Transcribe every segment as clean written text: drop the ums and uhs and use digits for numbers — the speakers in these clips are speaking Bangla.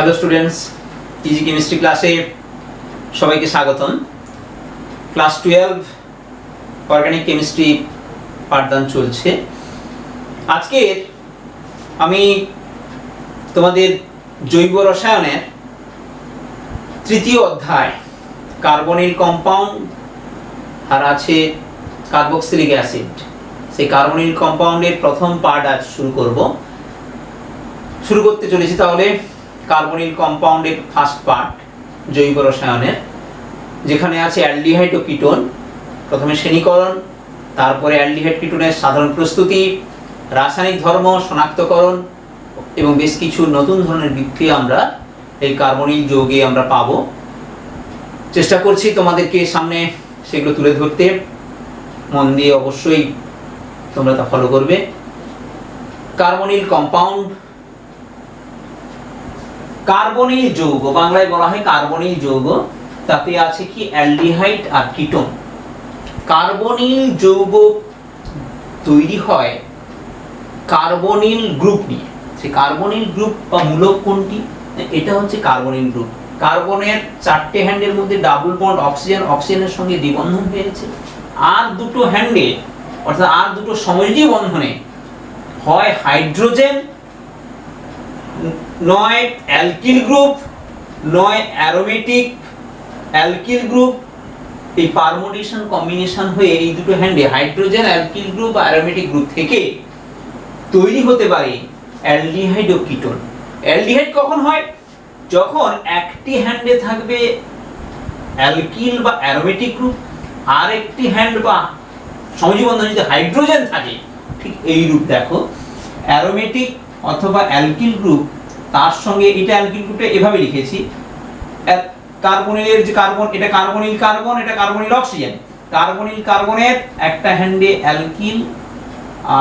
হ্যালো স্টুডেন্টস, ইজি কেমিস্ট্রি ক্লাসে সবাইকে স্বাগতম। ক্লাস 12 অর্গানিক কেমিস্ট্রি পাঠদান চলছে। আজকে আমি তোমাদের জৈব রসায়নের তৃতীয় অধ্যায় কার্বনিল কম্পাউন্ড আর আছে কার্বক্সিলিক অ্যাসিড, সেই কার্বনিল কম্পাউন্ডের প্রথম পার্ট আজ শুরু করতে চলেছি। তাহলে কার্বনিল কম্পাউন্ডের ফার্স্ট পার্ট জৈব রসায়নের, যেখানে আছে অ্যালডিহাইড ও কিটোন। প্রথমে শ্রেণীকরণ, তারপরে অ্যালডিহাইড কিটোনের সাধারণ প্রস্তুতি, রাসায়নিক ধর্ম শনাক্তকরণ এবং বেশ কিছু নতুন ধরনের বিক্রিয়া আমরা এই কার্বনিল যৌগে আমরা পাবো। চেষ্টা করছি তোমাদেরকে সামনে সেগুলো তুলে ধরতে। মন দিয়ে অবশ্যই তোমরা তা ফলো করবে। কার্বনিল কম্পাউন্ড, কার্বনিল যৌগ, বাংলায় বলা হয় কার্বনিল যৌগ। তাতে আছে কি অ্যালডিহাইড আর কিটোন। কার্বনিল যৌগ তৈরি হয় কার্বনিল গ্রুপ নিয়ে। সেই কার্বনিল গ্রুপ বা মূলক কোনটি? এটা হচ্ছে কার্বনিল গ্রুপ। কার্বনের চারটে হ্যান্ডের মধ্যে ডাবল বন্ড অক্সিজেনের সঙ্গে দ্বিবন্ধন হয়েছে। আর দুটো হ্যান্ডে অর্থাৎ আর দুটো সমযোজী বন্ধনে হয় হাইড্রোজেন, নয় অ্যালকিল গ্রুপ, নয় অ্যারোমেটিক অ্যালকিল গ্রুপ। এই পারমুটেশন কম্বিনেশন হয়ে এই দুটো হ্যান্ডে হাইড্রোজেন, অ্যালকিল গ্রুপ বা অ্যারোমেটিক গ্রুপ থেকে তৈরি হতে পারে অ্যালডিহাইড ও কিটোন। অ্যালডিহাইড কখন হয়? যখন একটি হ্যান্ডে থাকবে অ্যালকিল বা অ্যারোমেটিক গ্রুপ, আর একটি হ্যান্ড বা সমযোজী বন্ধনে যদি হাইড্রোজেন থাকে, ঠিক এই রূপ দেখো, অ্যারোমেটিক অথবা অ্যালকিল গ্রুপ, তার সঙ্গে এটা অ্যালকিল গ্রুপটা এভাবে লিখেছি, কার্বনিলের যে কার্বন, এটা কার্বনিল কার্বন, এটা কার্বনিল অক্সিজেন। কার্বনিল কার্বনের একটা হ্যান্ডে অ্যালকিল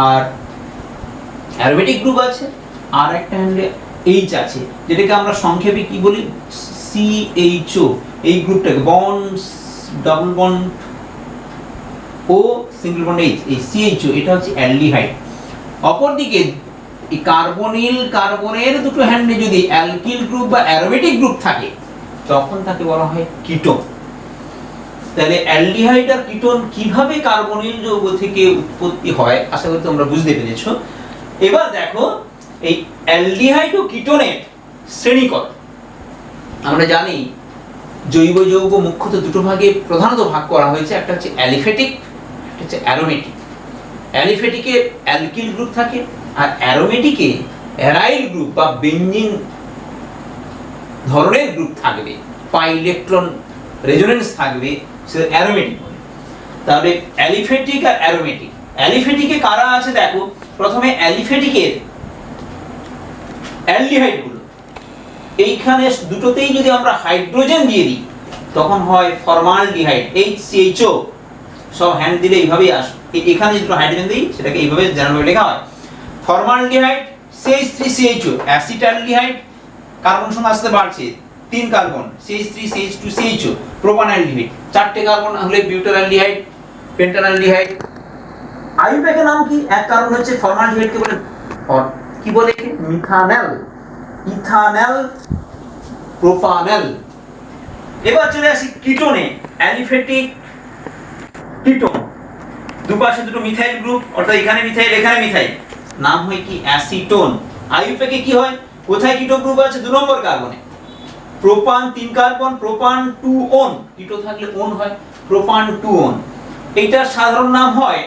আর অ্যারোমেটিক গ্রুপ আছে, আর একটা হ্যান্ডে এইচ আছে, যেটাকে আমরা সংক্ষেপে কি বলি? CHO। এই গ্রুপটাকে বন্ড, ডাবল বন্ড ও সিঙ্গেল বন্ড এইচ, এই CHO, এটা হচ্ছে অ্যালডিহাইড। অপরদিকে এই কার্বনিল কার্বনের দুটো হ্যান্ডে যদি অ্যালকিল গ্রুপ বা অ্যারোমেটিক গ্রুপ থাকে, তখন তাকে বলা হয় কিটোন। তাহলে অ্যালডিহাইড আর কিটোন কিভাবে কার্বনিল যৌগ থেকে উৎপত্তি হয়, আশা করি তোমরা বুঝতে পেরেছো। এবার দেখো এই অ্যালডিহাইড ও কিটোনের শ্রেণীকরণ। আমরা জানি জৈব যৌগ মুখ্যত দুটো ভাগে প্রধানত ভাগ করা হয়েছে, একটা হচ্ছে অ্যালিফেটিক, একটা হচ্ছে অ্যারোমেটিক। অ্যালিফেটিকে অ্যালকিল গ্রুপ থাকে, আর অ্যারোমেটিকে অ্যারাইল গ্রুপ বা বেঞ্জিন ধরনের গ্রুপ থাকবে, পাই ইলেকট্রন রেজোনেন্স থাকবে, সেটা অ্যারোমেটিক বলে। তাহলে অ্যালিফেটিক আর অ্যারোমেটিক। অ্যালিফেটিকে কারা আছে দেখো, প্রথমে অ্যালিফেটিকের অ্যালডিহাইড গুলো, এইখানে দুটোতেই যদি আমরা হাইড্রোজেন দিয়ে দিই, তখন হয় ফরমালডিহাইড, HCHO। সব হ্যান্ড দিলে এইভাবেই আসে। এখানে দুটো হাইড্রোজেন দিই, সেটাকে এইভাবে জেনারেল লেখা হয় ফরমালডিহাইড। CH3CHO অ্যাসিটালডিহাইড, কার্বন সংখ্যা আস্তে বাড়ছে, 3 কার্বন, CH3CH2CHO প্রোপানঅ্যালডিহাইড। 4টে কার্বন হলে বিউটারঅ্যালডিহাইড, পেন্টানঅ্যালডিহাইড। আইউপ্যাকের নাম কি? এক কার্বন হচ্ছে ফরমালডিহাইডকে বলে কি বলে? Methanol, ethanol, propanol. এবার চলে আসি কিটোনে। অ্যালিফেটিক কিটোন, দুপাশে দুটো মিথাইল গ্রুপ, অর্থাৎ এখানে মিথাইল এখানে মিথাইল, নাম হয় কি? অ্যাসিটোন। আইউপ্যাকে কি হয়? কোথায় কিটো গ্রুপ আছে? 2 নম্বর কার্বনে। প্রোপান 3 কার্বন, প্রোপান 2 ওন, কিটো থাকলে ওন হয়, প্রোপান 2 ওন। এইটার সাধারণ নাম হয়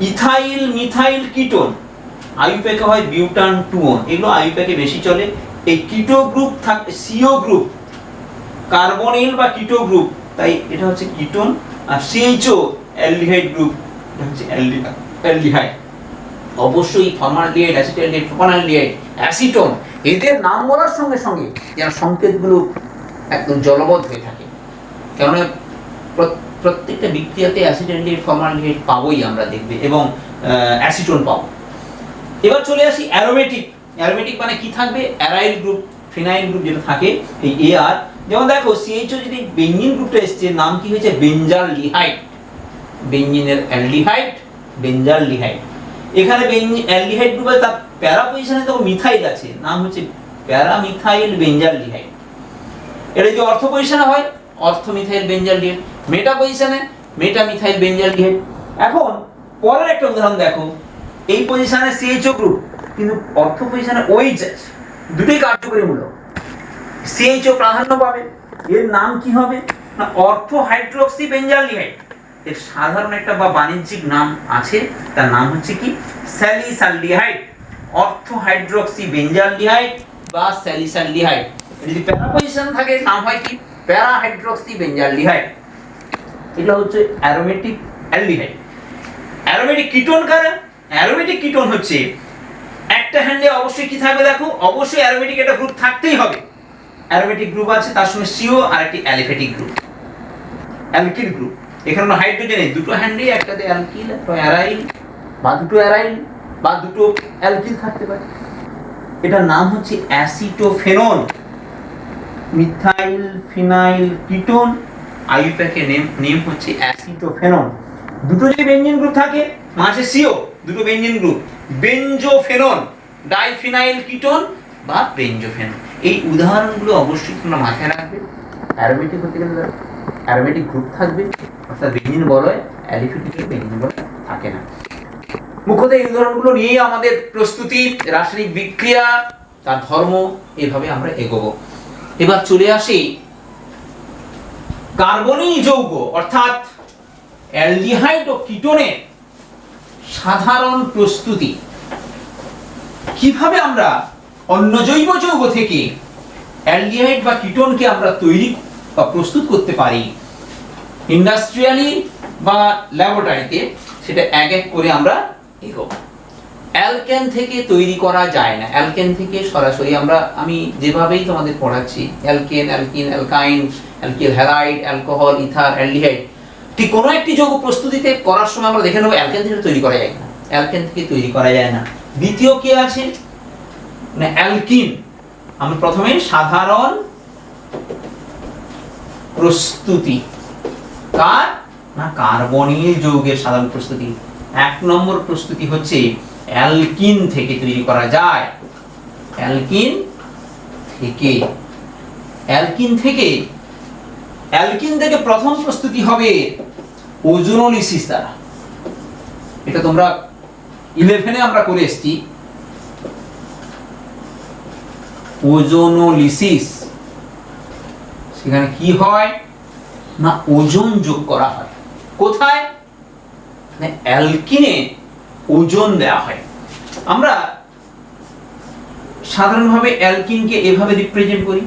ইথাইল মিথাইল কিটোন। আইউপ্যাকে হয় বিউটান 2 ওন। এগুলো আইউপ্যাকে বেশি চলে। এই কিটো গ্রুপ থাকে CO গ্রুপ, কার্বনিল বা কিটো গ্রুপ, তাই এটা হচ্ছে কিটোন। আর CHO অ্যালডিহাইড গ্রুপ, এটা হচ্ছে অ্যালডিহাইড। অবশ্যই ফরমালডিহাইড, অ্যাসিটালডিহাইড, প্রোপানঅ্যালডিহাইড, অ্যাসিটোন, এদের নাম বলার সঙ্গে সঙ্গে যেন সংকেতগুলো একদম জলবদ্ধ হয়ে থাকে, কেননা প্রত্যেকটা বিক্রিয়াতে অ্যাসিটালডিহাইড, ফরমালডিহাইড পাবোই আমরা, দেখবে, এবং অ্যাসিটোন পাবো। এবার চলে আসি অ্যারোমেটিক। অ্যারোমেটিক মানে কি থাকবে? অ্যারাইল গ্রুপ, ফিনাইল গ্রুপ যেটা থাকে, এই AR। যেমন দেখো CHO যদি বেঞ্জিন গ্রুপটা এসছে, নাম কি হয়েছে? বেঞ্জালডিহাইড। বেঞ্জিনের অ্যালডিহাইড, বেঞ্জালডিহাইড। এখানে অ্যালডিহাইড গ্রুপে তার প্যারা পজিশনে তো মিথাইল আছে, নাম হচ্ছে প্যারামিথাইল বেঞ্জালডিহাইড। এটা যদি অর্থ পজিশনে হয় অর্থমিথাইল বেঞ্জালডিহাইড, মেটা পজিশনে মেটামিথাইল বেঞ্জালডিহাইড। এখন পরের একটা উদাহরণ দেখো, এই পজিশনে CHO গ্রুপ কিন্তু অর্থ পজিশনে OH আছে, দুটোই কার্যকরী মূলক। CHO প্রাধান্য পাবে, এর নাম কি হবে না অর্থ হাইড্রোক্সি বেঞ্জালডিহাইড। এর সাধারণ একটা বা বাণিজ্যিক নাম আছে, তার নাম হচ্ছে কি স্যালিসালডিহাইড, অর্থ হাইড্রোক্সি বেঞ্জালডিহাইড বা স্যালিসালডিহাইড। যদি প্যারা পজিশন থাকে নাম হয় কি প্যারা হাইড্রোক্সি বেঞ্জালডিহাইড। এটা হচ্ছে অ্যারোমেটিক অ্যালডিহাইড। অ্যারোমেটিক কিটোন কারা? অ্যারোমেটিক কিটোন হচ্ছে একটা হ্যান্ডে অবশ্যই কি থাকবে দেখো, অবশ্যই অ্যারোমেটিক একটা গ্রুপ থাকতেই হবে। অ্যারোমেটিক গ্রুপ আছে, তার সঙ্গে CO আর একটি অ্যালিফেটিক গ্রুপ, অ্যালকিল গ্রুপ। এখানে হাইড্রোজেনে দুটো হ্যান্ডে একটাতে অ্যালকিল একটা অ্যারাইল বা দুটো অ্যারাইল বা দুটো অ্যালকিল থাকতে পারে। এটার নাম হচ্ছে অ্যাসিটোফেনন, মিথাইল ফিনাইল কিটোন। আইইউপ্যাকের নেম হচ্ছে অ্যাসিটোফেনন। দুটো যদি বেঞ্জিন গ্রুপ থাকে মাঝে CO, দুটো benzene group benzophenone, diphenyl ketone বা বেনজোফেনন। এই উদাহরণগুলো অবশ্যই তোমরা মাথায় রাখবে। অ্যারোমেটিক হতে গেলে অ্যারোমেটিক গ্রুপ থাকবে, অর্থাৎ বেঞ্জিন বড় হয়, অ্যালিফেটিকের বেঞ্জিন বড় থাকে না। মুখ্যত এই উদাহরণগুলো নিয়েই আমাদের প্রস্তুতি, রাসায়নিক বিক্রিয়া, তার ধর্ম, এভাবে আমরা এগোবো। এবার চলে আসি কার্বনিল যৌগ অর্থাৎ অ্যালডিহাইড ও কিটোনের সাধারণ প্রস্তুতি। কিভাবে আমরা অন্য জৈব যৌগ থেকে অ্যালডিহাইড বা কিটোনকে আমরা তৈরি বা প্রস্তুত করতে পারি ইন্ডাস্ট্রিয়ালি বা ল্যাবরেটরিতে, সেটা এক এক করে আমরা এগোবো। অ্যালকেন থেকে তৈরি করা যায় না, অ্যালকেন থেকে সরাসরি আমি যেভাবেই তোমাদের পড়াচ্ছি alkane, alkyne, অ্যালকাইন, alkyl halide, alcohol, ether, aldehyde, ঠিক কোনো একটি যৌগ প্রস্তুতিতে করার সময় আমরা দেখে নেবো অ্যালকেন থেকে তৈরি করা যায় না, অ্যালকেন থেকে তৈরি করা যায় না। দ্বিতীয় কি আছে না অ্যালকিন। আমরা প্রথমে সাধারণ প্রস্তুতি, কার না কার্বনিল যৌগের সাধারণ প্রস্তুতি। এক নম্বর প্রস্তুতি হচ্ছে অ্যালকিন থেকে তৈরি করা যায়, অ্যালকিন থেকে প্রথম প্রস্তুতি হবে ওজোনোলিসিস দ্বারা। এটা তোমরা 11-এ আমরা করে এসেছি, ওজোনোলিসিস। সেখানে কি হয় না ওজোন যোগ করা হয়। কোথায় না অ্যালকিনে ওজোন দেওয়া হয়। আমরা সাধারণভাবে অ্যালকিনকে এভাবে রিপ্রেজেন্ট করি,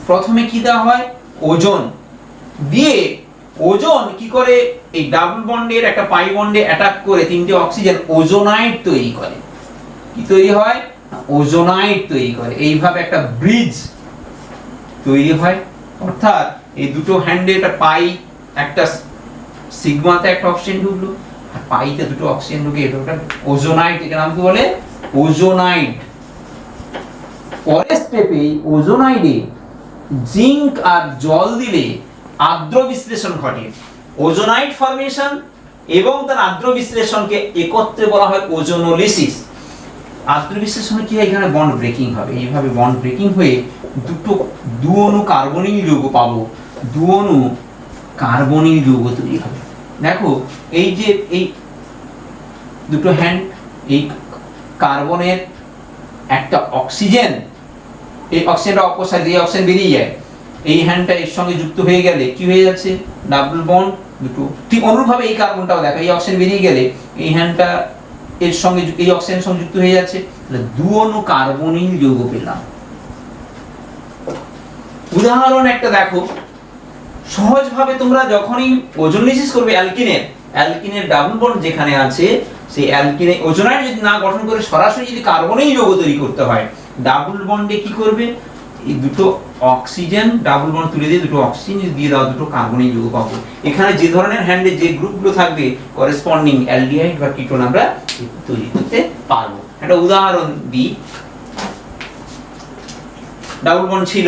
প্রথমে কি দেওয়া হয় ওজোন দিয়ে, ওজোন কি করে এই ডাবল বন্ডের একটা পাই বন্ডে অ্যাটাক করে তিনটে অক্সিজেন ওজোনাইড তৈরি করে। কি তৈরি হয় ওজোনাইড তৈরি করে, এইভাবে একটা ব্রিজ তৈরি হয়। অর্থাৎ এই দুটো হ্যান্ডে একটা পাই, একটা সিগমাতে একটা অক্সিজেন ঢুকলো আর পাইতে দুটো অক্সিজেন ঢুকে এটা একটা ওজোনাইড। এর নাম কি বলে ওজোনাইড। পরের স্টেপে ওজোনাইডে জিঙ্ক আর জল দিলে আর্দ্র বিশ্লেষণ ঘটে, ওজোনাইড ফর্মেশন এবং তার আর্দ্র বিশ্লেষণকে একত্রে বলা হয় ওজোনোলিসিস। আর্দ্র বিশ্লেষণে কি হয় এখানে বন্ড ব্রেকিং হবে, এইভাবে বন্ড ব্রেকিং হয়ে দুটো দুঅণু কার্বনিল যৌগ পাবো, দুঅণু কার্বনিল যৌগ তৈরি হবে। দেখো এই যে এই দুটো হ্যান্ড, এই কার্বনের একটা অক্সিজেন, এই অক্সিজেনটা অপসাইড দিয়ে অক্সিজেন বেরিয়ে যায়, এই হ্যান্ডটা এর সঙ্গে যুক্ত হয়ে গেলে কি হয়ে যাচ্ছে ডাবল বন্ড দুটো। ঠিক অনুরূপভাবে এই কার্বনটাও দেখো, এই অক্সিজেন বেরিয়ে গেলে এই হ্যান্ডটা এর সঙ্গে এই অক্সিজেনের সঙ্গে যুক্ত হয়ে যাচ্ছে, তাহলে দুঅণু কার্বনিল যৌগ পেলাম। উদাহরণ একটা দেখো, সহজভাবে তোমরা যখনই ওজোনোলিসিস করবে অ্যালকিনের ডাবল বন্ড যেখানে আছে সেই অ্যালকিনে ওজোনাইড যদি না গঠন করে সরাসরি যদি কার্বনিল যৌগ তৈরি করতে হয়, ডাবল বন্ডে কি করবে এই দুটো অক্সিজেন ডাবল বন্ড তুলে দিয়ে দুটো অক্সিজেন দিয়ে দাও, দুটো কার্বনিল যৌগ পাবো। এখানে যে ধরনের হ্যান্ডে যে গ্রুপগুলো থাকবে করেসপন্ডিং অ্যালডিহাইড বা কিটোন আমরা তৈরি করতে পারবো। একটা উদাহরণ দিই, ডাবল বন্ড ছিল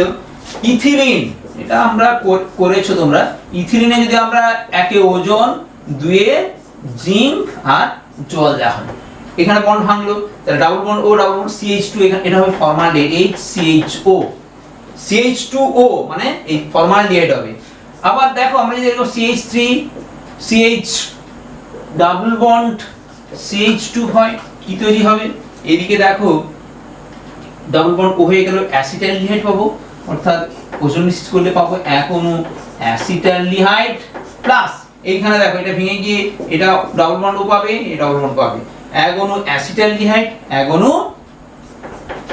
ইথিলিন, এটা আমরা করেছো তোমরা। ইথিলিনে যদি আমরা একে ওজোন, দুয়ে জিঙ্ক আর জল দেওয়া হয়, এখানে বন্ড ভাঙলো, তাহলে double bond O double bond CH2, এখানে এটা হবে ফর্মালডিহাইড HCHO, CH2O মানে এই ফর্মালডিহাইড হবে। আবার দেখো আমরা যদি এরকম CH3 CH double bond CH2 হয়, কি তৈরি হবে? এদিকে দেখো ডাবল বন্ড ও হয়ে গেল অ্যাসিটালডিহাইড পাবো, অর্থাৎ ওজোন নিশ্চিত করলে পাবো এক অণু অ্যাসিটালডিহাইড প্লাস এইখানে দেখো এটা ভেঙে গিয়ে এটা ডাবল বন্ড ও পাবে, এটা ডাবল বন্ড পাবে, এক অণু অ্যাসিটালডিহাইড এক অণু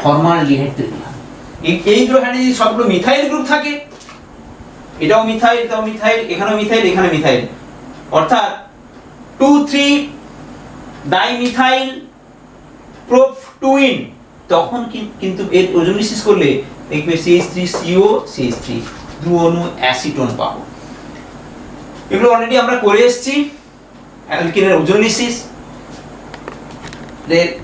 ফর্মালডিহাইড তৈরি হয়। এই গ্রুপে যদি সবগুলো মিথাইল গ্রুপ থাকে, এটাও মিথাইল এটাও মিথাইল, এখানেও মিথাইল এখানে মিথাইল, অর্থাৎ 2,3 ডাইমিথাইল প্রোপটুইন, তখন কিন্তু এর ওজোন নিশ্চিত করলে দেখবে CH3CO CH3 দুই অণু অ্যাসিটোন পাবো। এগুলো অলরেডি আমরা করে এসেছি অ্যালকিনের ওজোন নিশ্চিত।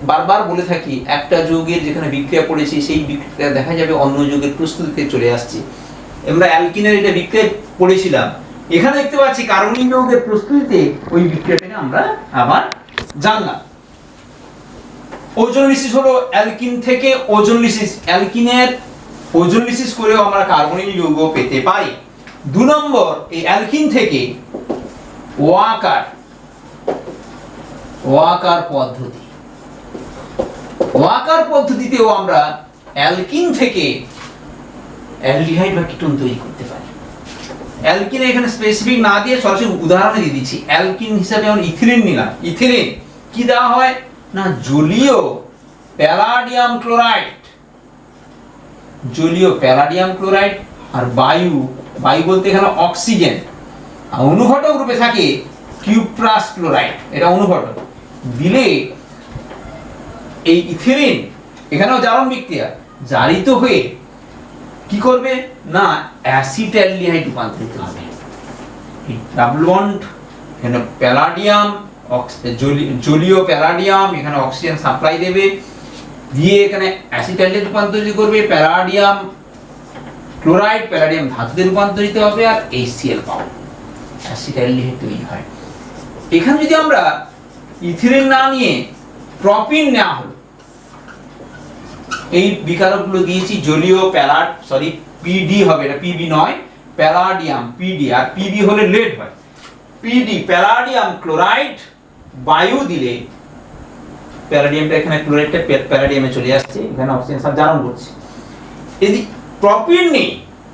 বারবার বলে থাকি একটা যৌগের যেখানে বিক্রিয়া পড়েছে সেই বিক্রিয়া দেখা যাবে অন্য যৌগের প্রস্তুতিতে চলে আসছে। আমরা অ্যালকিনের এটা বিক্রিয়া পড়েছিলাম, এখানে দেখতে পাচ্ছি কার্বনিক যৌগের প্রস্তুতিতে ওই বিক্রিয়াটাকে আমরা আবার জানলাম। ওজোন লিসিস হলো অ্যালকিন থেকে ওজোন লিসিস, অ্যালকিনের ওজোন লিসিস করেও আমরা কার্বনিক যৌগ পেতে পারি। 2 নম্বর এই অ্যালকিন থেকে ওয়াকার পদ্ধতি, ওয়াকার পদ্ধতিতেও আমরা অ্যালকিন থেকে অ্যালডিহাইড বা কিটোন তৈরি করতে পারি। অ্যালকিন এখানে স্পেসিফিক না দিয়ে সরাসরি উদাহরণ দিয়ে দিচ্ছি। অ্যালকিন হিসাবে আমরা ইথিলিন নিলাম, ইথিলিন কি দেওয়া হয় না জলীয় প্যালাডিয়াম ক্লোরাইড, জলীয় প্যালাডিয়াম ক্লোরাইড আর বায়ু, বায়ু বলতে এখানে অক্সিজেন, আর অনুঘটক রূপে থাকে কিউপ্রাস ক্লোরাইড, এটা অনুঘটক দিলে এই ইথিলিন এখানেও জারণ বিক্রিয়া জারিত হয়ে কি করবে না অ্যাসিটালডিহাইড রূপান্তরিত হবে। ডাবল বন্ড এখানে প্যালাডিয়াম জলীয় প্যালাডিয়াম এখানে অক্সিজেন সাপ্লাই দেবে, দিয়ে এখানে অ্যাসিটালডিহাইড রূপান্তরিত করবে, প্যালাডিয়াম ক্লোরাইড প্যালাডিয়াম ধাতুতে রূপান্তরিত হবে আর HCl পাবো, অ্যাসিটালডিহাইড তৈরি হয়। এখানে যদি আমরা ইথিলিন না নিয়ে প্রপিন নেওয়া হলো, এই বিকারকগুলো দিয়েছি জলীয় PD হবে, এটা PB নয় প্যালাডিয়াম PD, আর PB হলে লেড হয়, PD প্যালাডিয়াম ক্লোরাইড বায়ু দিলে প্যালাডিয়ামটা এখানে ক্লোরাইডটা প্যালাডিয়ামে চলে আসছে, এখানে অক্সিজেন সব জারণ করছে। যদি প্রপিন নেই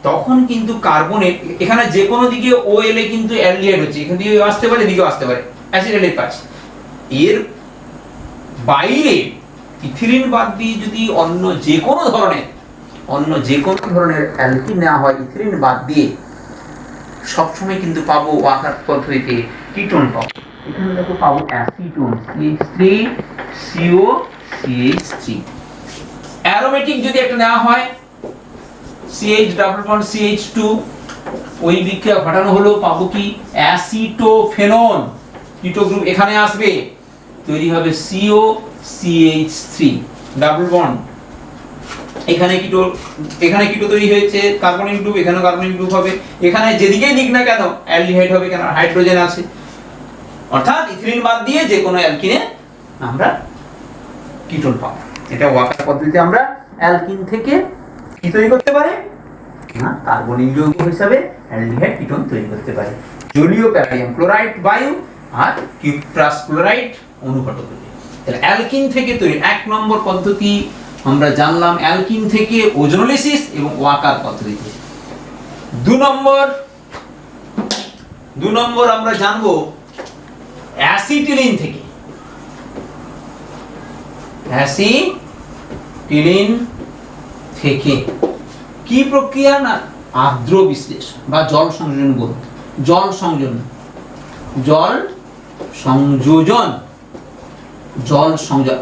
তখন কিন্তু কার্বনের এখানে যে কোনো দিকে OL এ কিন্তু অ্যালডিহাইড হচ্ছে, এখান থেকে আসতে পারে এদিকেও আসতে পারে, অ্যাসিটালডিহাইড পাচ্ছে। এর বাইরে ইথিলিন বাদ দিয়ে যদি অন্য যে কোনো ধরনের অ্যালকিন নেওয়া হয় ইথিলিন বাদ দিয়ে, সবসময় কিন্তু পাবো ওয়াকার পদ্ধতিতে কিটোন পাবো। এখানে দেখো পাবো অ্যাসিটোন CH3CO CH3। অ্যারোমেটিক যদি একটা নেওয়া হয় CH ডাবল বন্ড CH2, ওই বিক্রিয়া ঘটানো হলো পাবো কি অ্যাসিটোফেনন, কিটো গ্রুপ এখানে আসবে, তৈরি হবে CO CH3 ডাবল বন্ড, এখানে কিটো তৈরি হয়েছে কার্বনিক গ্রুপ, এখানেও কার্বনিক গ্রুপ হবে, এখানে যেদিকেই দিক না কেন অ্যালডিহাইড হবে, কেন হাইড্রোজেন আছে। অর্থাৎ ইথিলিন বাদ দিয়ে যে কোনো অ্যালকিনে আমরা কিটোন পাবো। এটা ওয়াকার পদ্ধতিতে আমরা অ্যালকিন থেকে কি তৈরি করতে পারি না কার্বনিক যৌগ হিসাবে অ্যালডিহাইড কিটোন তৈরি করতে পারি, জলীয় প্যালাডিয়াম ক্লোরাইড বায়ু আর কিউপ্রাস ক্লোরাইড অনুঘটক। তাহলে অ্যালকিন থেকে তৈরি 1 নম্বর পদ্ধতি আমরা জানলাম, অ্যালকিন থেকে ওজোনোলিসিস এবং ওয়াকার পদ্ধতিতে। 2 নম্বর আমরা জানবো অ্যাসিটিলিন থেকে। অ্যাসিটিলিন থেকে কি প্রক্রিয়া না আর্দ্র বিশ্লেষণ বা জল সংযোজন বলুন, জল সংযোজন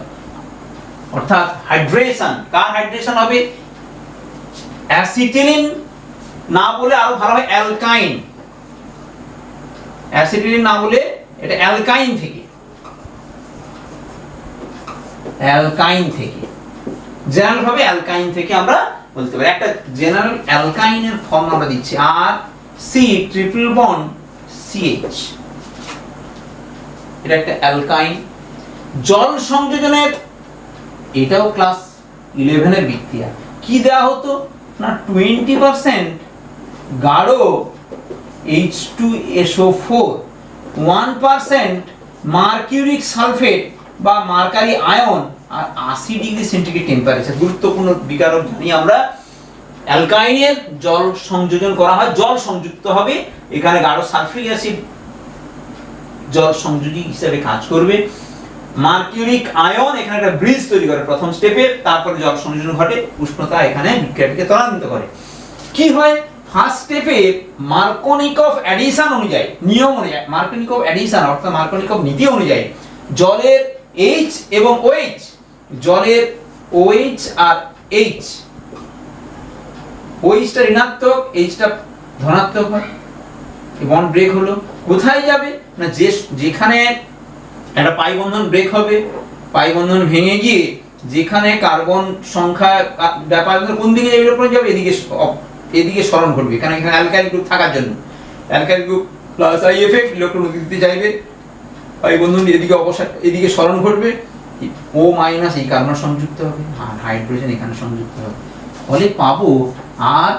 অর্থাৎ হাইড্রেশন। কার হাইড্রেশন হবে? অ্যাসিটিলিন না বলে আরো ভালো হয় অ্যালকাইন, অ্যাসিটিলিন না বলে এটা অ্যালকাইন থেকে, জেনারেল ভাবে অ্যালকাইন থেকে আমরা বলতে পারি। একটা জেনারেল অ্যালকাইনের ফর্ম আমরা দিচ্ছি আর সি ট্রিপল বন্ড CH, এটা একটা অ্যালকাইন। জল সংযোজনের এটাও ক্লাস 11 এর বিক্রিয়া। কি দেওয়া হতো না 20% গাঢ় H2SO4, 1% মার্কিউরিক সালফেট বা মার্কারি আয়ন আর 80 ডিগ্রি সেন্টিগ্রেড টেম্পারেচার। গুরুত্বপূর্ণ বিকারক জানি আমরা। অ্যালকাইনের জল সংযোজন করা হয়, জল সংযুক্ত হবে, এখানে গাঢ় সালফিক অ্যাসিড জল সংযোজী হিসেবে কাজ করবে। মার্কিউরিক আয়ন এখানে একটা ব্রিজ তৈরি করে প্রথম স্টেপে, তারপরে জল সংযোজন ঘটে, উষ্ণতা এখানে বিক্রিয়াটিকে ত্বরান্বিত করে। কি হয় ফার্স্ট স্টেপে মার্কোনিকভ অ্যাডিশন অনুযায়ী, নিয়ম অনুযায়ী, মার্কোনিকভ অ্যাডিশন অর্থাৎ মার্কোনিকভ নীতি অনুযায়ী জলের H এবং OH, জলের OH আর H, OH টা ঋণাত্মক, H টা ধনাত্মক হয়, বন্ড ব্রেক হলো। কোথায় যাবে না যেখানে একটা পাই বন্ধন ব্রেক হবে, পাই বন্ধন ভেঙে গিয়ে যেখানে কার্বন সংখ্যা ব্যাপার কোন দিকে যাবে, এদিকে এদিকে সরণ ঘটবে, কারণ এখানে অ্যালকাইল গ্রুপ থাকার জন্য অ্যালকাইল গ্রুপ প্লাস আইএফএফ ইলেকট্রন দিতে চাইবে, পাই বন্ধন এদিকে অবসাদ এদিকে সরণ ঘটবে, ও মাইনাস এই কার্বন সংযুক্ত হবে আর হাইড্রোজেন এখানে সংযুক্ত হবে, ফলে পাবো আর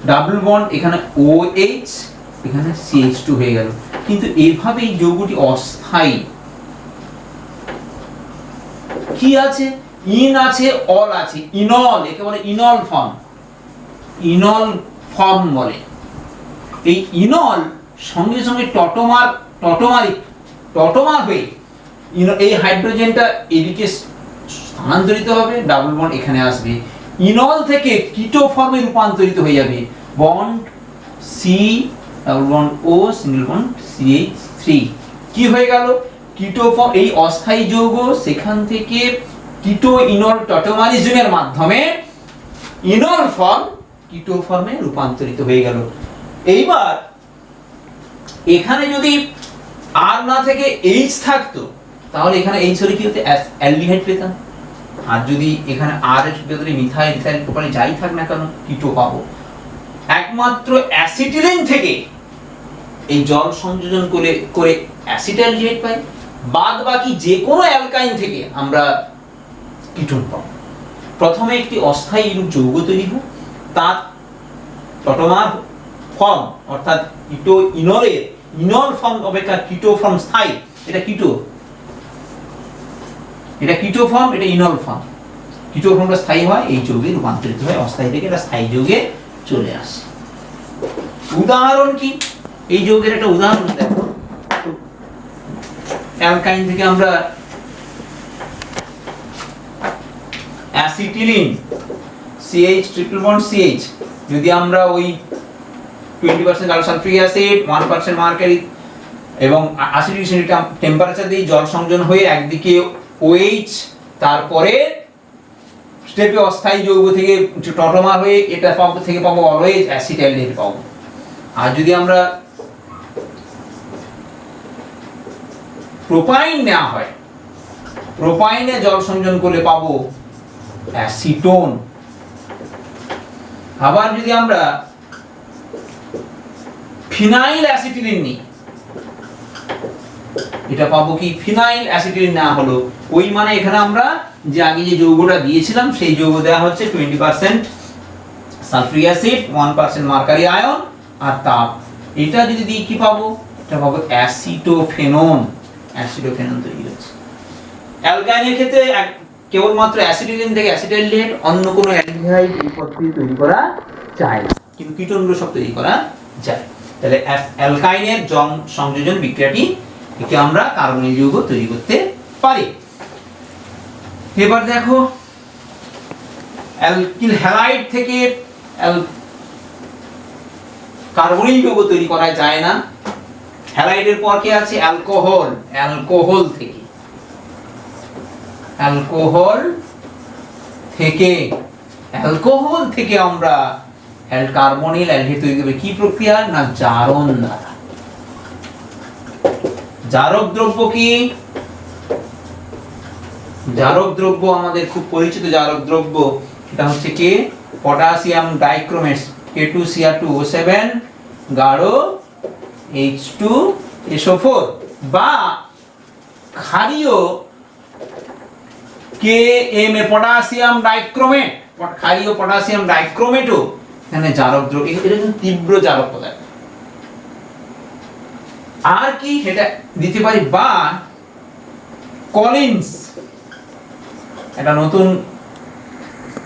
ডাবল বন্ড এখানে OH এখানে CH2 হয়ে গেল। কিন্তু এইভাবে এই যৌগটি অস্থায়ী। কি আছে ইন আছে অল আছে, ইনল একে বলে ইনল ফর্ম, ইনল ফর্ম বলে। এই ইনল সঙ্গে সঙ্গে টটোমার হয়ে এই হাইড্রোজেনটা এদিকে স্থানান্তরিত হবে, ডাবল বন্ড এখানে আসবে, ইনল থেকে কিটো ফর্মে রূপান্তরিত হয়ে যাবে, বন্ড সি ডাবল বন্ড ও সিঙ্গেল বন্ড CH3। কি হয়ে গেল কিটো ফর্ম, এই অস্থায়ী যৌগ সেখান থেকে কিটো ইনল টটোমারিজমের মাধ্যমে ইনল ফর্ম কিটো ফর্মে রূপান্তরিত হয়ে গেল। এইবার এখানে যদি আর না থেকে H থাকতো তাহলে এখানে H হলে কি হতো অ্যালডিহাইড পেতাম, আর যদি এখানে আর এর বদলে মিথাইল ইথাইল প্রোপাইল যাই থাক না কেন কিটো পাবো। একমাত্র অ্যাসিটিলিন থেকে এই জল সংযোজন করে অ্যাসিটালডিহাইড পাই, বাদ বাকি যে কোনো অ্যালকাইন থেকে আমরা কিটোন পাবো। প্রথমে একটি অস্থায়ী যৌগ তৈরি হয়, তার টটোমার ফর্ম অর্থাৎ কিটো ইনলের ইনল ফর্ম অপেক্ষা কিটো ফর্ম স্থায়ী, এটা কিটো ফর্ম, এটা ইনল ফর্ম। কিটো ফর্মটা স্থায়ী হয়, এই যৌগে রূপান্তরিত হয়, অস্থায়ী থেকে এটা স্থায়ী যৌগে চলে আসে। উদাহরণ কি এই যৌগের একটা উদাহরণ দেখো, অ্যালকাইন থেকে আমরা acetylene CH triple bond CH, যদি আমরা ওই 20% গাঢ় সালফিক অ্যাসিড 1% মার্কারি এবং 80 ডিগ্রি সেন্টিগ্রেড টেম্পারেচার দিয়ে জল সংযোজন হয়ে একদিকে OH, তারপরে স্টেপে অস্থায়ী যৌগ থেকে টটোমার হয়ে এটা পাবো অলওয়েজ অ্যাসিটাইলডিহাইড পাবো। আর যদি আমরা প্রোপাইন নেওয়া হয়, প্রোপাইনে জল সংযোজন করলে পাবো অ্যাসিটোন। আবার যদি আমরা ফিনাইল অ্যাসিটিলিন নিই, এটা পাবো কি ফিনাইল অ্যাসিটিলিন না হলো ওই মানে এখানে আমরা যে আগে যে যৌগটা দিয়েছিলাম সেই যৌগ দেওয়া হচ্ছে 20% সালফিক অ্যাসিড, 1% মার্কারি আয়ন আর তাপ। এটা যদি দিই কি পাবো, এটা পাবো অ্যাসিটোফেনন তৈরি হচ্ছে। অ্যালকাইনের ক্ষেত্রে কেবলমাত্র অ্যাসিটিলিন থেকে অ্যাসিটাইলডিহাইড, অন্য কোনো অ্যালডিহাইড এই পদ্ধতি তৈরি করা যায় না, কিন্তু কিটোনগুলো সব তৈরি করা যায়। তাহলে অ্যালকাইনের জল সংযোজন বিক্রিয়াটি একে আমরা কার্বনিল যৌগ তৈরি করতে পারি। এবার দেখো অ্যালকিল হ্যালাইড থেকে কার্বনিল যৌগ তৈরি করা যায় না। হ্যালাইডের পর কি আছে অ্যালকোহল, অ্যালকোহল থেকে আমরা কার্বনিল অ্যালডিহাইড তৈরি করব। কি প্রক্রিয়া না জারণ দ্বারা। জারক দ্রব্য কি, জারক দ্রব্য আমাদের খুব পরিচিত জারক দ্রব্য, এটা হচ্ছে কি পটাশিয়াম ডাইক্রোমেট K2Cr2O7 গাঢ় H2SO4 বা ক্ষারীয় KM পটাশিয়াম ডাইক্রোমেট, ক্ষারীয় পটাশিয়াম ডাইক্রোমেটও এখানে জারক দ্রব্য, এটা কিন্তু তীব্র জারক পদার্থ। আর কি এটা দিতে পারি, বা কলিন্স, এটা নতুন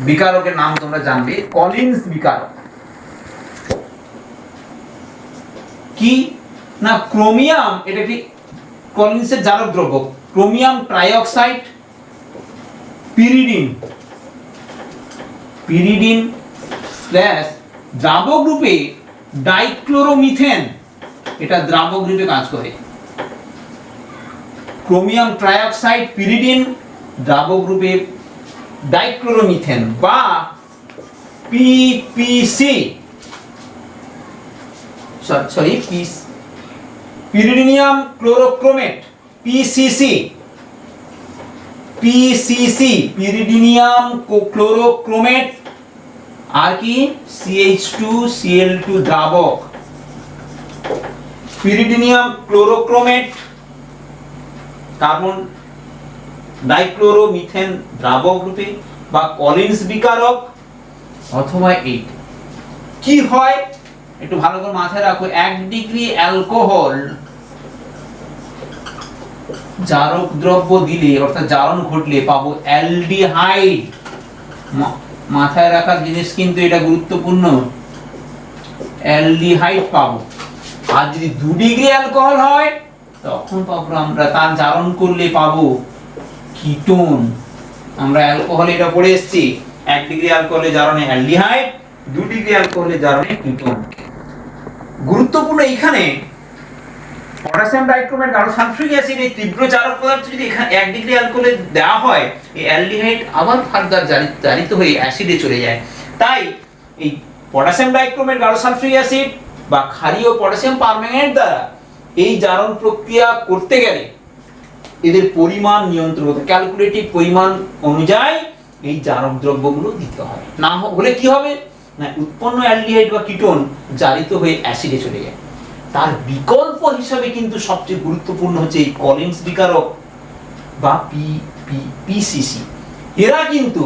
বিকারকের নাম তোমরা জানবে, কলিন্স বিকারক। কি না, ক্রোমিয়াম, এটা কি কলিন্সের জারক দ্রব্য, chromium trioxide, pyridine, pyridine plus দ্রাবক রূপে ডাইক্লোরোমিথেন, এটা দ্রাবক রূপে কাজ করে। ক্রোমিয়াম ট্রাইঅক্সাইড, পিরিডিন, দ্রাবক রূপে ডাইক্লোরোমিথেন বা PPC, sorry pyridinium chlorochromate, PCC, PCC pyridinium chlorochromate, আর কি CH2Cl2 দ্রাবক, পিরিডিনিয়াম ক্লোরোক্রোমেট, কার্বন ডাইক্লোরোমিথেন দ্রাবক রূপে বা কলিন্স বিকারক, অথবা এই কি হয় একটু ভালো করে মাথায় রাখো, 1 ডিগ্রি অ্যালকোহল জারক দ্রব্য দিলে অর্থাৎ জারণ ঘটলে পাবো অ্যালডিহাইড। মাথায় রাখার জিনিস কিন্তু এটা গুরুত্বপূর্ণ, অ্যালডিহাইড পাবো। আর যদি 2 ডিগ্রি অ্যালকোহল হয় তখন পাবো আমরা, তার জারণ করলে পাবো কিটোন। আমরা অ্যালকোহলে এটা পড়ে এসেছি, 1 ডিগ্রি অ্যালকোহলে জারণে অ্যালডিহাইড, 2 ডিগ্রি অ্যালকোহলে জারণে কিটোন। গুরুত্বপূর্ণ এইখানে পটাশিয়াম ডাইক্রোমেট, গাঢ় সালফিউরিক অ্যাসিড, এই তীব্র জারক পদার্থ যদি এখানে 1 ডিগ্রি অ্যালকোহলে দেওয়া হয়, এই অ্যালডিহাইড আবার ফার্দার জারিত হয়ে অ্যাসিডে চলে যায়। তাই এই পটাশিয়াম ডাইক্রোমেট, গাঢ় সালফিউরিক অ্যাসিড বা ক্ষারীয় পটাশিয়াম পারম্যাঙ্গানেট দ্বারা এই জারণ প্রক্রিয়া করতে গেলে এদের পরিমাণ নিয়ন্ত্রণ করতে, ক্যালকুলেটিভ পরিমাণ অনুযায়ী এই জারক দ্রব্যগুলো দিতে হয়। না হলে কি হবে না, উৎপন্ন অ্যালডিহাইড বা কিটোন জারিত হয়ে অ্যাসিডে চলে যায়। তার বিকল্প হিসাবে কিন্তু সবচেয়ে গুরুত্বপূর্ণ হচ্ছে এই কলিন্স বিকারক বা পিসিসি। এরা কিন্তু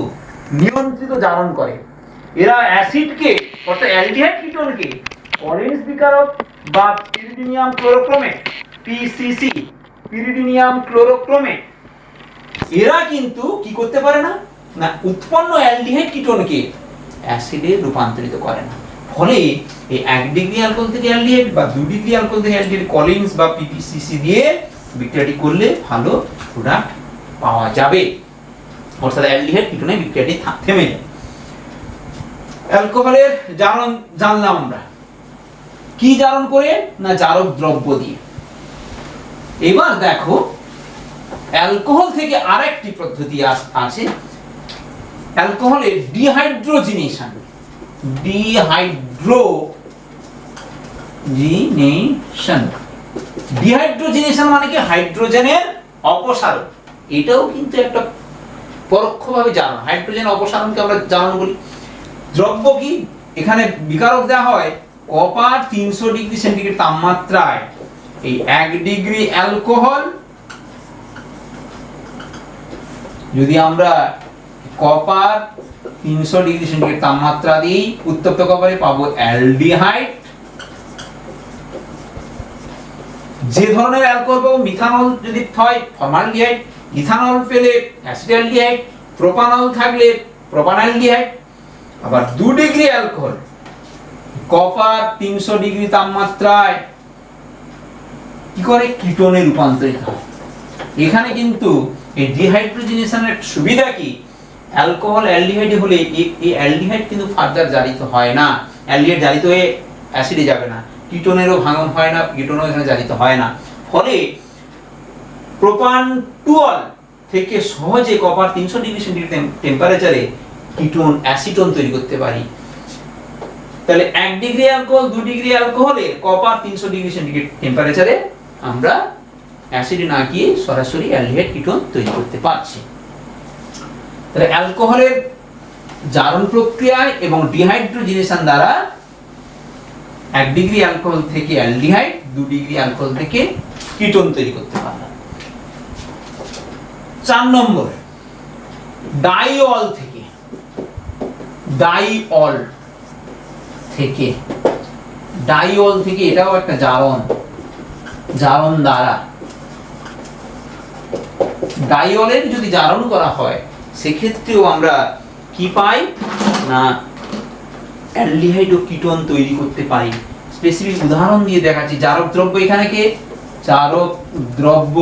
নিয়ন্ত্রিত জারণ করে, এরা অ্যাসিডকে অর্থাৎ অ্যালডিহাইড কিটোনকে কলিন্স বিকারক বা পিরিডিনিয়াম ক্লোরোক্রোমেট, পিসিসি পিরিডিনিয়াম ক্লোরোক্রোমেট, এরা কিন্তু কি করতে পারে না, না উৎপন্ন অ্যালডিহাইড কিটোনকে অ্যাসিডে রূপান্তরিত করে না। ফলে এই 1 ডিগ্রি অ্যালকোহল থেকে অ্যালডিহাইড বা 2 ডিগ্রি অ্যালকোহল থেকে অ্যালডিহাইড কলিন্স বা পিপিসিসি দিয়ে বিক্রিয়াটি করলে ভালো প্রোডাক্ট পাওয়া যাবে, অর্থাৎ অ্যালডিহাইড কিটোনে বিক্রিয়াটি থেমে যায়। অ্যালকোহলের জারণ জানলাম আমরা, কি জারণ করে না জারক দ্রব্য দিয়ে। এবার দেখো অ্যালকোহল থেকে আরেকটি পদ্ধতি আছে, অ্যালকোহলের ডিহাইড্রোজিনেশন। ডিহাইড্রোজিনেশন মানে কি, হাইড্রোজেনের অপসারণ। এটাও কিন্তু একটা পরোক্ষভাবে জারণ, হাইড্রোজেন অপসারণকে আমরা জারণ বলি। দ্রব্য কি, এখানে বিকারক দেওয়া হয় কপার 300 ডিগ্রি সেন্টিগ্রেড তাপমাত্রায়, এই 1 ডিগ্রি অ্যালকোহল যদি আমরা কপার 300 ডিগ্রি সেন্টিগ্রেড তাপমাত্রা দিই উত্তপ্ত কপারে পাবো অ্যালডিহাইড। যে ধরনের অ্যালকোহল পাবো, মিথানল যদি হয় ফর্মালডিহাইড, ইথানল পেলে অ্যাসিটালডিহাইড, প্রোপানল থাকলে প্রোপানালডিহাইড। আবার 2 ডিগ্রি অ্যালকোহল কপার 300 ডিগ্রি তাপমাত্রায় কি করে, কিটোনে রূপান্তরিত হয়। এখানে কিন্তু এই ডিহাইড্রোজিনেশনের সুবিধা কি, অ্যালকোহল অ্যালডিহাইড হলে এই অ্যালডিহাইড কিন্তু ফার্দার জারিত হয় না, অ্যালডিহাইড জারিত হয়ে অ্যাসিডে যাবে না, কিটোনেরও ভাঙন হয় না, কিটোনও এখানে জারিত হয় না। ফলে প্রোপানটুঅল থেকে সহজে কপার 300 ডিগ্রি সেন্টিগ্রেড টেম্পারেচারে কিটোন অ্যাসিটোন তৈরি করতে পারি। তাহলে 1 ডিগ্রি অ্যালকোহল 2 ডিগ্রি অ্যালকোহলে কপার 300 ডিগ্রি সেন্টিগ্রেড টেম্পারেচারে আমরা অ্যাসিডে না গিয়ে সরাসরি অ্যালডিহাইড কিটোন তৈরি করতে পারছি। তাহলে অ্যালকোহলের জারণ প্রক্রিয়ায় এবং ডিহাইড্রোজিনেশন দ্বারা 1 ডিগ্রি অ্যালকোহল থেকে অ্যালডিহাইড, 2 ডিগ্রি অ্যালকোহল থেকে কিটোন তৈরি করতে পারলাম। 4 নম্বর ডাইঅল থেকে, ডাইঅল থেকে, ডাইঅল থেকে এটাও একটা জারণ, জারণ দ্বারা ডাইঅলের যদি জারণ করা হয় সেক্ষেত্রেও আমরা কি পাই না অ্যালডিহাইড ও কিটোন তৈরি করতে পারি। স্পেসিফিক উদাহরণ দিয়ে দেখাচ্ছি। জারক দ্রব্য এখানে কে, জারক দ্রব্য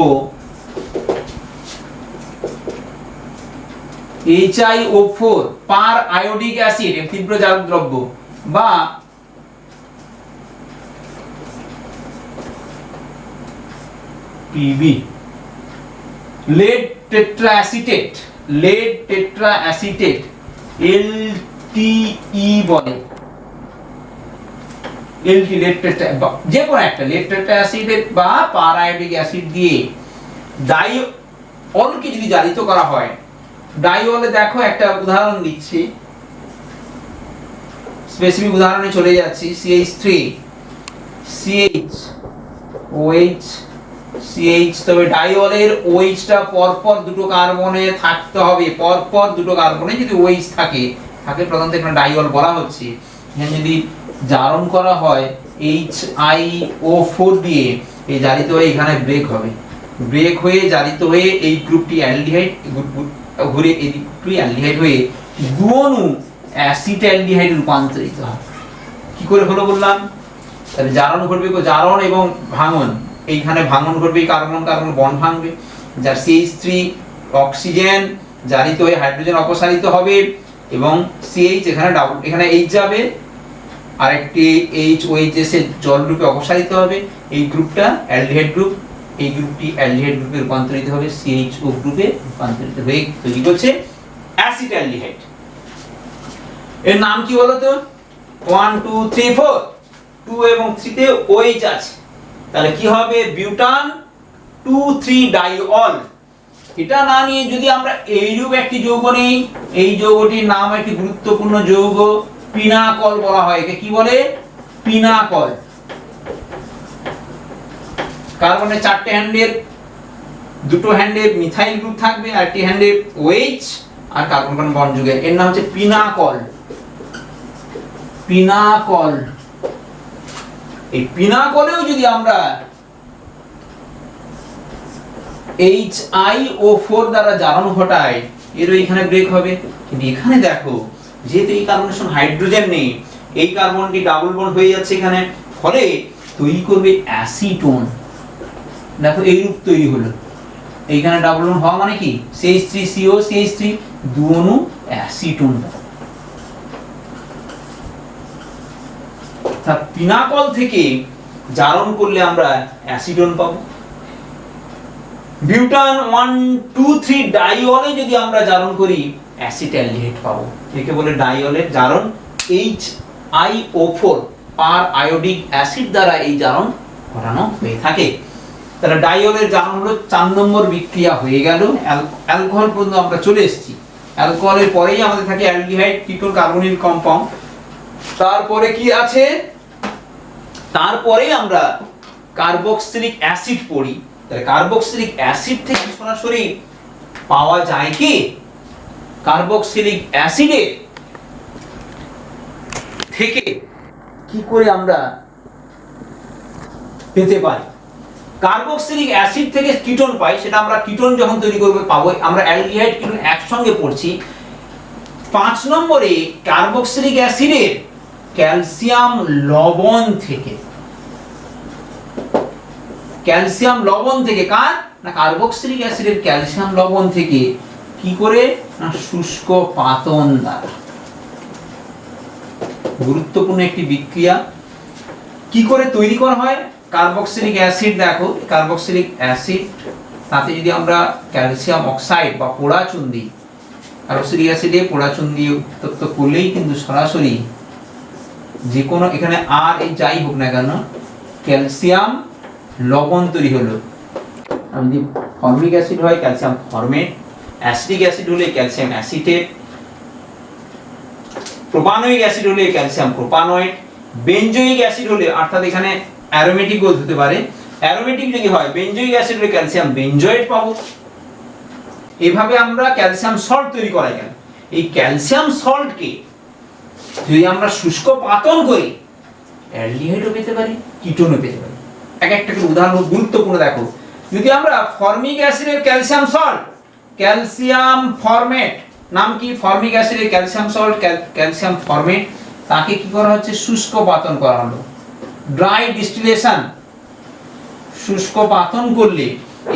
HiO4 পার আয়োডিক অ্যাসিড, তীব্র জারক দ্রব্য, বা PB lead tetraacetate, lead tetraacetate LTE বলে, LT lead tetra যে কোনো একটা lead tetraacetate বা পার আয়োডিক অ্যাসিড দিয়ে ডাইঅলকে যদি জারিত করা হয়, ডাইঅলে দেখো একটা উদাহরণ দিচ্ছি, স্পেসিফিক উদাহরণে চলে যাচ্ছি। CH3 CH CH, তবে ডাইঅলের OH টা পরপর দুটো কার্বনে থাকতে হবে, পরপর দুটো কার্বনে যদি OH থাকে প্রধানত এখানে ডাইঅল বলা হচ্ছে। এখানে যদি জারণ করা হয় HiO4 দিয়ে, এই জারিত হয়ে এখানে ব্রেক হবে, ব্রেক হয়ে জারিত হয়ে এই গ্রুপটি অ্যালডিহাইড ঘুরে এই গ্রুপটি অ্যালডিহাইড হয়ে দুঅণু অ্যাসিটালডিহাইড রূপান্তরিত হবে। কি করে হলো বললাম, তাহলে জারণ ঘটবে, জারণ এবং ভাঙন, এইখানে ভাঙন ঘটবে, কার্বন কার্বন বন্ড ভাঙবে, যার CH3 অক্সিজেন জারিত হয়ে হাইড্রোজেন অপসারিত হবে এবং CH এখানে ডাবল, এখানে H যাবে, আরেকটি OH এসে জল রূপে অপসারিত হবে, এই গ্রুপটা অ্যালডিহাইড গ্রুপ, এই গ্রুপটি অ্যালডিহাইড গ্রুপে রূপান্তরিত হবে, CHO গ্রুপে রূপান্তরিত হয়ে তৈরি করছে অ্যাসিটালডিহাইড। এর নাম কি বলো তো? 1 2 3 4, 2 এবং 3 তে OH আছে, তাহলে কি হবে? বিউটান 2,3 ডাইঅল। এটা না নিয়ে যদি আমরা এইরূপ একটি যৌগ নেই, এই যৌগটির নাম একটি গুরুত্বপূর্ণ যৌগ পিনাকল বলা হয়। একে কি বলে? পিনাকল। কার্বনের 4টে হ্যান্ডের, দুটো হ্যান্ডে মিথাইল গ্রুপ থাকবে আর একটি হ্যান্ডে OH আর কার্বন কার্বন বন্ড যুগের, এর নাম হচ্ছে পিনাকল। পিনাকল। এই পিনাকলেও যদি আমরা HiO4 দ্বারা জারণ ঘটাই, এর এখানে ব্রেক হবে। কিন্তু এখানে দেখো, যেহেতু এই কার্বনের সঙ্গে হাইড্রোজেন নেই, এই কার্বনটি ডাবল বন্ড হয়ে যাচ্ছে এখানে, ফলে তৈরি করবে অ্যাসিটোন। দেখো এই রূপ তৈরি হলো, এইখানে ডাবল বন্ড হওয়া মানে কি? CH3CO CH3 দুঅণু acetone. পিনাকল থেকে জারণ করলে আমরা অ্যাসিটোন পাবো। বিউটান 1 2 3 ডাইঅলে যদি আমরা জারণ করি অ্যাসিটালডিহাইড পাবো। একে বলে ডাইঅলের জারণ। HiO4 পার আয়োডিক অ্যাসিড দ্বারা এই জারণ ঘটানো হয়ে থাকে। তাহলে ডাইঅলের জারণ হলো 4 নম্বর বিক্রিয়া হয়ে গেল। অ্যালকোহল পর্যন্ত আমরা চলে এসেছি। অ্যালকোহলের পরেই আমাদের থাকে অ্যালডিহাইড, কিটোন, কার্বনিল কম্পাউন্ড। তারপরে কি আছে? তারপরে আমরা কার্বক্সিলিক অ্যাসিড পড়ি। তাহলে কার্বক্সিলিক অ্যাসিড থেকে সরাসরি পাওয়া যায় কি? কার্বক্সিলিক অ্যাসিডে থেকে কি করে আমরা পেতে পারি? কার্বক্সিলিক অ্যাসিড থেকে কিটোন পাই, সেটা আমরা কিটোন যখন তৈরি করব পাবো। আমরা অ্যালডিহাইড কিটোন একসঙ্গে পড়ছি। 5 নম্বরে কার্বক্সিলিক অ্যাসিডের ক্যালসিয়াম লবণ থেকে, ক্যালসিয়াম লবণ থেকে, কার না কার্বক্সিলিক অ্যাসিডের ক্যালসিয়াম লবণ থেকে কি করে? না শুষ্ক পাতন দ্বারা। গুরুত্বপূর্ণ একটি বিক্রিয়া। কি করে তৈরি করা হয় কার্বক্সিলিক অ্যাসিড? দেখো, কার্বক্সিলিক অ্যাসিড তাতে যদি আমরা ক্যালসিয়াম অক্সাইড বা পোড়াচুন দিই, কার্বক্সিলিক অ্যাসিডে পোড়াচুন দিয়ে উত্তপ্ত করলেই কিন্তু সরাসরি যে কোনো, এখানে আর এই যাই হোক না কেন, ক্যালসিয়াম লবণ তৈরি হলো। যদি ফর্মিক অ্যাসিড হয় ক্যালসিয়াম ফর্মেট, অ্যাসিটিক অ্যাসিড হলে ক্যালসিয়াম অ্যাসিটেট, প্রোপানোয়িক অ্যাসিড হলে ক্যালসিয়াম প্রোপানয়েড, বেনজোয়িক অ্যাসিড হলে, অর্থাৎ এখানে অ্যারোমেটিক বোধ হতে পারে, অ্যারোমেটিক যদি হয় বেনজোয়িক অ্যাসিড হলে ক্যালসিয়াম বেনজয়েট পাবো। এভাবে আমরা ক্যালসিয়াম সল্ট তৈরি করা গেল। এই ক্যালসিয়াম সল্টকে যদি আমরা শুষ্ক পাতন করি, অ্যালডিহাইডও পেতে পারি, কিটোনও পেতে পারি। এক একটা করে উদাহরণ গুরুত্বপূর্ণ দেখো। যদি আমরা ফর্মিক অ্যাসিডের ক্যালসিয়াম সল্ট, ক্যালসিয়াম ফরমেট, নাম কি? ফর্মিক অ্যাসিডের ক্যালসিয়াম সল্ট, ক্যালসিয়াম ফরমেট, তাকে কি করা হচ্ছে? শুষ্ক পাতন করা হলো, ড্রাই ডিস্টিলেশন। শুষ্ক পাতন করলে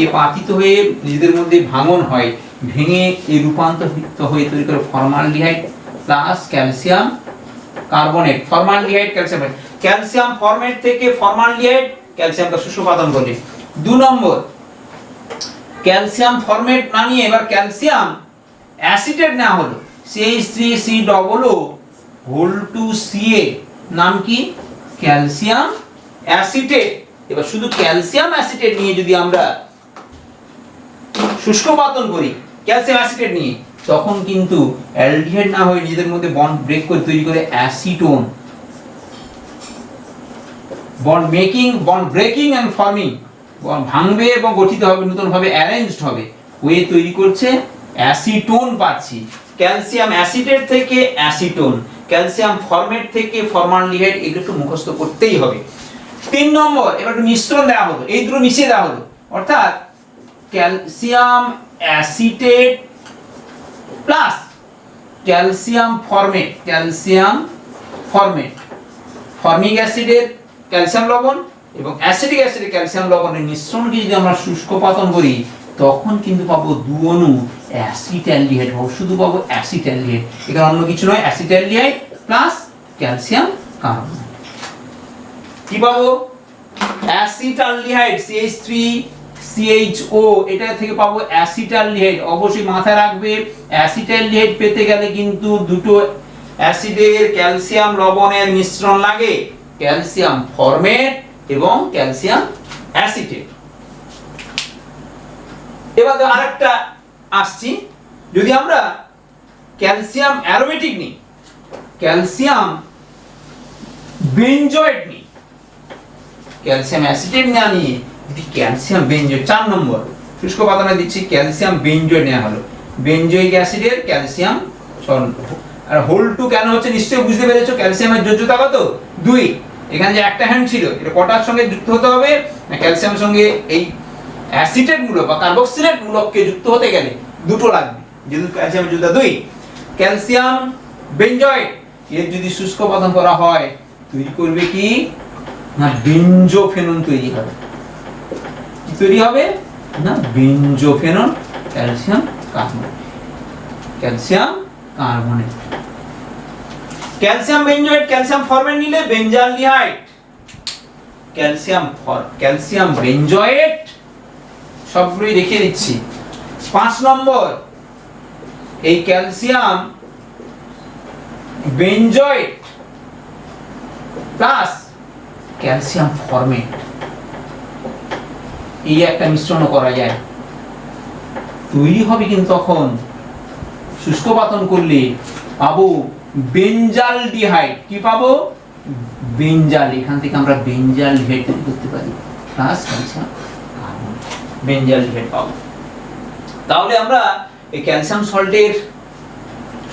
এই পাতিত হয়ে নিজেদের মধ্যে ভাঙন হয়, ভেঙে এই রূপান্তরিত হয়ে তৈরি করে formaldehyde plus calcium carbonate. Formaldehyde calcium, calcium format থেকে ফর্মালডিহাইড ক্যালসিয়ামটা শুষ্ক পাতন করলে। 2 নম্বর, ক্যালসিয়াম ফরমেট না নিয়ে এবার ক্যালসিয়াম অ্যাসিটেট নেওয়া হলো, CH3COO হোল টু Ca, নাম কি? Calcium acetate. এবার শুধু ক্যালসিয়াম অ্যাসিটেট নিয়ে যদি আমরা শুষ্ক পাতন করি ক্যালসিয়াম অ্যাসিটেট নিয়ে, তখন কিন্তু অ্যালডিহাইড না হয়ে নিজেদের মধ্যে বন্ড ব্রেক করে তৈরি করে acetone. Bond making, bond breaking and forming, ভাঙবে এবং গঠিত হবে, নতুন ভাবে অ্যারেঞ্জড হবে, হয়ে তৈরি করছে অ্যাসিটোন পাচ্ছি। ক্যালসিয়াম অ্যাসিটেট থেকে অ্যাসিটোন, ক্যালসিয়াম ফরমেট থেকে ফর্মালডিহাইড, এগুলো একটু মুখস্থ করতেই হবে। 3 নম্বর, এবার একটু মিশ্রণ দেওয়া হলো, এই দুটো মিশিয়ে দেওয়া হলো, অর্থাৎ calcium acetate plus calcium format, calcium format, formic অ্যাসিডের ক্যালসিয়াম লবণ এবং অ্যাসিটিক অ্যাসিডের ক্যালসিয়াম লবণের মিশ্রণকে যদি আমরা শুষ্ক পাতন করি, তখন কিন্তু পাবো 2 অণু অ্যাসিটালডিহাইড, শুধু পাবো অ্যাসিটালডিহাইড। এখানে অন্য কিছু নয়, অ্যাসিটালডিহাইড প্লাস ক্যালসিয়াম কার্বন। কি পাবো? অ্যাসিটালডিহাইড, CH3CHO, এটা থেকে পাবো অ্যাসিটালডিহাইড। অবশ্যই মাথায় রাখবে, অ্যাসিটালডিহাইড পেতে গেলে কিন্তু দুটো অ্যাসিডের ক্যালসিয়াম লবণের মিশ্রণ লাগে, ক্যালসিয়াম ফরমেট এবং ক্যালসিয়াম অ্যাসিটেট। এবার আরেকটা আসছি, যদি আমরা ক্যালসিয়াম অ্যারোমেটিক নিই, ক্যালসিয়াম বেনজয়েট নিই, ক্যালসিয়াম অ্যাসিটেট না নিয়ে যদি ক্যালসিয়াম বেনজয়েট, 4 নম্বর শুষ্ক পাতনে দিচ্ছি, ক্যালসিয়াম বেনজয়েট নেওয়া হলো, বেনজয়িক অ্যাসিডের ক্যালসিয়াম সল্ট। আর হোল টু কেন হচ্ছে নিশ্চয়ই বুঝতে পেরেছো, ক্যালসিয়ামের যোজ্যতা কত? 2। এখানে যে একটা হ্যান্ড ছিল, এটা কটার সঙ্গে যুক্ত হতে হবে না ক্যালসিয়ামের সঙ্গে এই অ্যাসিটেট গুলো বা কার্বক্সিলেট গুলোকে যুক্ত হতে গেলে দুটো লাগবে, যেহেতু ক্যালসিয়ামের যোজ্যতা 2। ক্যালসিয়াম বেনজয়েট এর যদি শুষ্ক পাতন করা হয়, তৈরি করবে কি না বেনজোফেনন তৈরি হবে। কি তৈরি হবে না benzophenone, calcium carbonate, calcium carbonate. Calcium benzoate, calcium formate নিলে বেনজালডিহাইড, ক্যালসিয়াম বেনজয়েট সবগুলোই দেখিয়ে দিচ্ছি। 5 নম্বর, এই calcium benzoate plus calcium formate, এই একটা মিশ্রণ করা যায়, তৈরি হবে কিন্তু তখন শুষ্ক পাতন করলে পাবো বেনজালডিহাইড। কি পাবো? বেনজাল, এখান থেকে আমরা বেনজালডিহাইড তৈরি করতে পারি প্লাস ক্যালসিয়াম কার্বনেট, বেনজালডিহাইড পাবো। তাহলে আমরা এই ক্যালসিয়াম সল্টের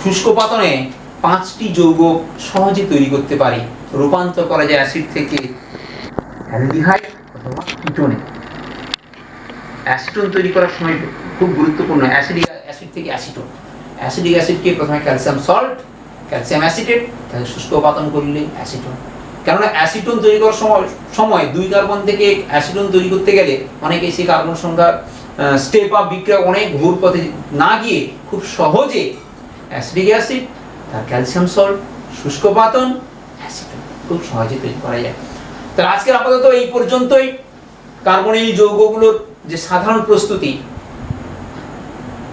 শুষ্ক পাতনে 5টি যৌগ সহজে তৈরি করতে পারি, রূপান্তর করা যায় অ্যাসিড থেকে অ্যালডিহাইড অথবা কিটোনে। অ্যাসিটোন তৈরি করার সময় খুব গুরুত্বপূর্ণ, অ্যাসিডিক অ্যাসিড থেকে অ্যাসিটোন, অ্যাসিডিক অ্যাসিডকে প্রথমে ক্যালসিয়াম সল্ট, ক্যালসিয়াম অ্যাসিটেট, তাহলে শুষ্ক পাতন করলে অ্যাসিটোন। কেননা অ্যাসিটোন তৈরি করার সময় 2 কার্বন থেকে অ্যাসিটোন তৈরি করতে গেলে অনেকে সেই কার্বন সংখ্যা স্টেপ আপ বিক্রিয়া অনেক ঘুর পথে না গিয়ে খুব সহজে অ্যাসিডিক অ্যাসিড তার ক্যালসিয়াম সল্ট, শুষ্ক পাতন, অ্যাসিটোন খুব সহজে তৈরি করা যায়। তাহলে আজকের আপাতত এই পর্যন্তই কার্বনিক যৌগগুলোর যে সাধারণ প্রস্তুতি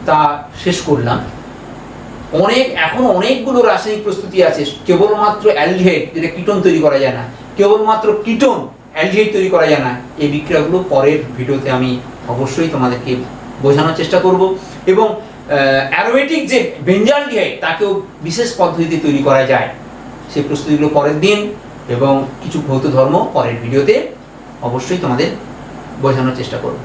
তা শেষ করলাম। এখন অনেকগুলো রাসায়নিক প্রস্তুতি আছে, কেবলমাত্র অ্যালডিহাইড যেটা কিটোন তৈরি করা যায় না, কেবলমাত্র কিটোন অ্যালডিহাইড তৈরি করা যায় না। এই বিক্রিয়াগুলো পরের ভিডিওতে আমি অবশ্যই তোমাদেরকে বোঝানোর চেষ্টা করব, এবং অ্যারোমেটিক যে বেনজালডিহাইড তাকেও বিশেষ পদ্ধতিতে তৈরি করা যায়, সেই প্রস্তুতিগুলো পরের দিন এবং কিছু ভৌত ধর্ম পরের ভিডিওতে অবশ্যই তোমাদের বোঝানোর চেষ্টা করব।